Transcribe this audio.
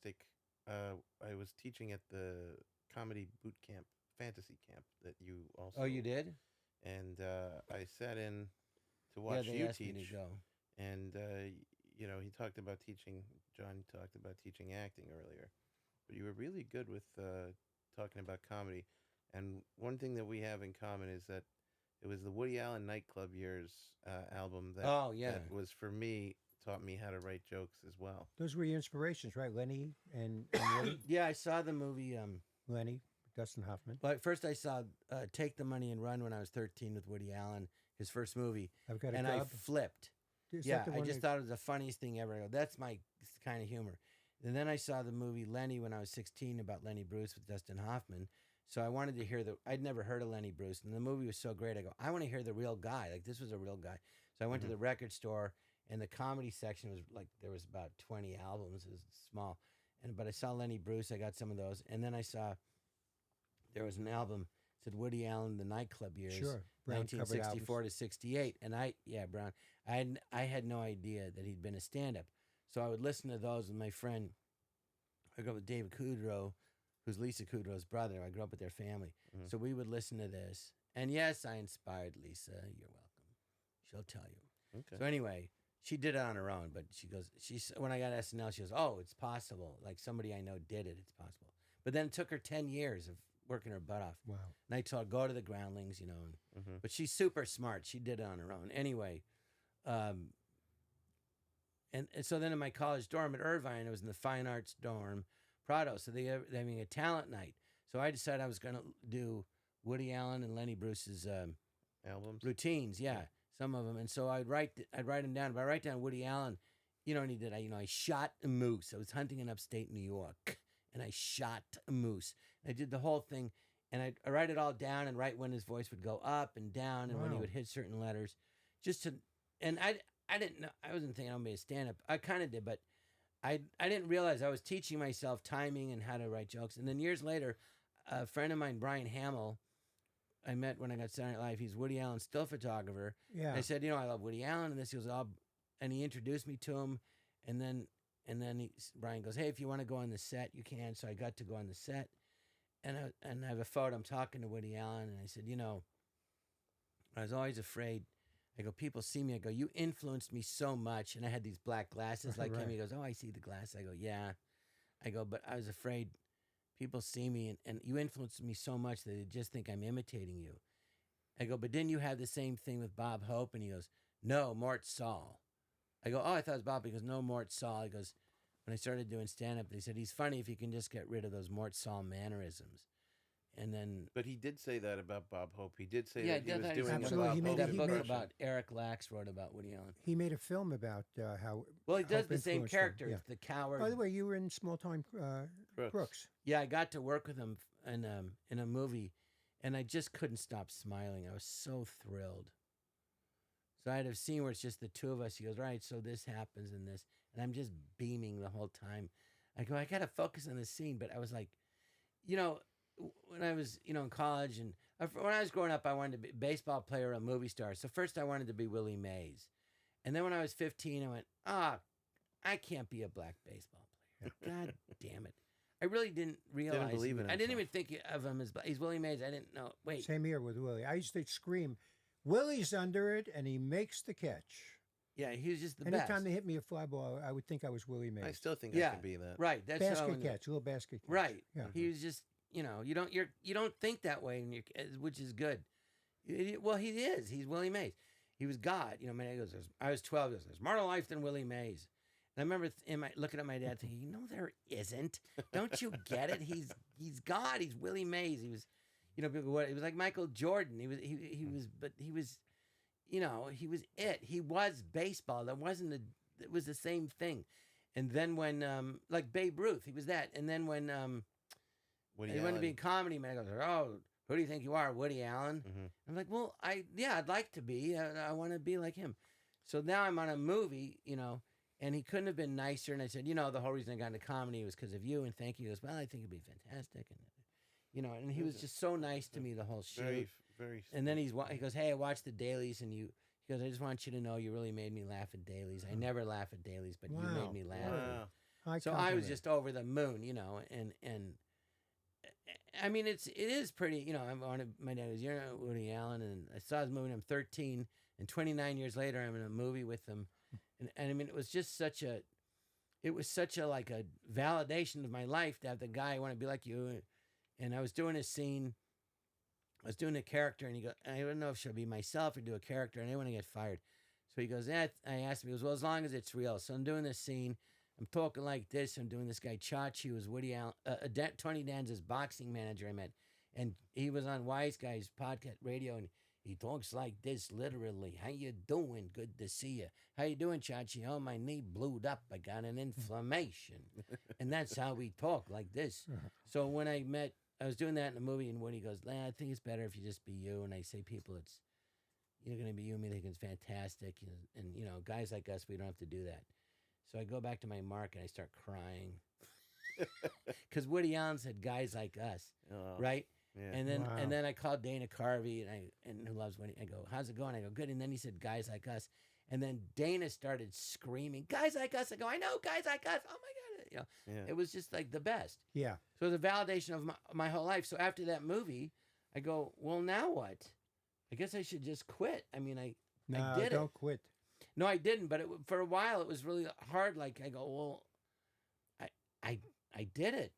I was teaching at the comedy boot camp, fantasy camp that you Oh, you also, did? and I sat in to Yeah, watch they you asked me to teach, go. and he talked about teaching. John talked about teaching acting earlier, but you were really good with talking about comedy. And one thing that we have in common is that it was the Woody Allen nightclub years album that Oh, yeah. was for me taught me how to write jokes as well. Those were your inspirations, right? Lenny and Woody. Yeah, I saw the movie. Lenny, Dustin Hoffman. But first, I saw Take the Money and Run when I was 13 with Woody Allen, his first movie, I've got a and I job. flipped. Is that Yeah, the I one just that, thought it was the funniest thing ever. I go, that's my kind of humor. And then I saw the movie Lenny when I was 16 about Lenny Bruce with Dustin Hoffman. So I wanted to hear I'd never heard of Lenny Bruce, and the movie was so great. I go, I want to hear the real guy. Like, this was a real guy. So I went to the record store, and the comedy section was like, there was about 20 albums. It was small. But I saw Lenny Bruce. I got some of those. And then I saw there was an album said Woody Allen the nightclub years, sure, brown covered 1964 albums. to 68, and Brown. I had no idea that he'd been a stand-up, so I would listen to those with my friend. I grew up with David Kudrow, who's Lisa Kudrow's brother. I grew up with their family, so we would listen to this. And yes, I inspired Lisa. You're welcome. She'll tell you. Okay. So anyway, she did it on her own, but when I got SNL, she goes, "Oh, it's possible. Like somebody I know did it. It's possible." But then it took her 10 years of working her butt off. Wow. And I told her, go to the Groundlings, But she's super smart. She did it on her own. Anyway, and so then in my college dorm at Irvine, it was in the fine arts dorm, Prado. So they're having a talent night. So I decided I was going to do Woody Allen and Lenny Bruce's Albums. routines. Yeah, some of them. And so I'd write them down. But I write down Woody Allen. You know what he did? I shot a moose. I was hunting in upstate New York, and I shot a moose. I did the whole thing, and I write it all down and write when his voice would go up and down, and when he Wow. would hit certain letters, just to. And I didn't know. I wasn't thinking I'd be a stand-up. I kind of did, but I didn't realize I was teaching myself timing and how to write jokes. And then years later, a friend of mine, Brian Hamill, I met when I got Saturday Night Live. He's Woody Allen's still photographer. Yeah. And I said, I love Woody Allen, and this. He goes, and he introduced me to him, and then Brian goes, hey, if you want to go on the set, you can. So I got to go on the set, and I have a photo. I'm talking to Woody Allen, and I said, I was always afraid. I go, people see me. I go, you influenced me so much, and I had these black glasses like him. Right. He goes, oh, I see the glass. I go, yeah. I go, but I was afraid people see me, and you influenced me so much that they just think I'm imitating you. I go, but didn't you have the same thing with Bob Hope? And he goes, no, Mort Saul. I go, oh, I thought it was Bob. He goes, no, Mort Saul. He goes, when I started doing stand-up, they said, he's funny if you can just get rid of those Mort Saul mannerisms. And then... But he did say that about Bob Hope. He did say Yeah, that he was that- doing Absolutely. a He Bob made Hope it- that he book made- about Eric Lax wrote about Woody Allen. He made a film about how. Well, he does Hope the same influenced character. him. It's the coward. By the way, you were in Small Time Crooks. Yeah, I got to work with him in a movie, and I just couldn't stop smiling. I was so thrilled. So I had a scene where it's just the two of us. He goes, right, so this happens and this. And I'm just beaming the whole time. I go, I got to focus on this scene. But I was like, when I was, in college and when I was growing up, I wanted to be a baseball player or a movie star. So first I wanted to be Willie Mays. And then when I was 15, I went, I can't be a black baseball player. God damn it. I really didn't realize. Didn't believe in I didn't himself. even think of him as he's Willie Mays. I didn't know. Wait. Same here with Willie. I used to scream, Willie's under it, and he makes the catch. Yeah, he was just the Anytime best. they hit me a fly ball, I would think I was Willie Mays. I still think yeah, I could be that. right. That's basket how, catch, little basket catch. Right. Yeah. He was just, you don't think that way, which is good. Well, he is. He's Willie Mays. He was God. Man, he goes, I was 12. He goes, there's more to life than Willie Mays. And I remember looking at my dad thinking, no, there isn't. Don't you get it? He's God. He's Willie Mays. He was, people go, what? He was like Michael Jordan. He was it. He was baseball. It was the same thing. And then when, like Babe Ruth, he was that. And then when Woody he wanted to be a Allen. comedy man, I goes, oh, who do you think you are, Woody Allen? I'm like, well, I'd like to be. I want to be like him. So now I'm on a movie, and he couldn't have been nicer. And I said, the whole reason I got into comedy was because of you, and thank you. He goes, well, I think it'd be fantastic. And, and he was just so nice to me the whole shoot. Very, very. And then he goes, hey, I watched the dailies, and he goes, I just want you to know you really made me laugh at dailies. I never laugh at dailies, but you Wow. made me laugh. Wow. High So I was compliment. just over the moon, you know, and I mean it is pretty, you know. My dad was Woody Allen, and I saw his movie when I'm 13, and 29 years later I'm in a movie with him, and I mean it was just such a like a validation of my life to have the guy want to be like you. And I was doing a scene, I was doing a character, and he goes, I don't know if she'll be myself or do a character, and I didn't want to get fired. So he goes, yeah, I asked him, he goes, well, as long as it's real. So I'm doing this scene, I'm talking like this, I'm doing this guy Chachi, who was Woody Allen, Tony Danza's boxing manager I met, and he was on Wise Guys podcast radio, and he talks like this literally. How you doing? Good to see you. How you doing, Chachi? Oh, my knee blew up. I got an inflammation. And that's how we talk, like this. So when I was doing that in the movie, and Woody goes, I think it's better if you just be you. And I say, people, you're going to be you. And me think it's fantastic. And, you know, guys like us, we don't have to do that. So I go back to my mark and I start crying. Because Woody Allen said, guys like us, right? Yeah. And then I called Dana Carvey, and who loves Woody. I go, how's it going? I go, good. And then he said, guys like us. And then Dana started screaming, guys like us. I go, I know, guys like us. Oh my God. You know, It was just like the best. Yeah. So it was a validation of my whole life. So after that movie, I go, well, now what? I guess I should just quit. I mean, I did don't it. quit. No, I didn't. But for a while, it was really hard. Like I go, well, I did it.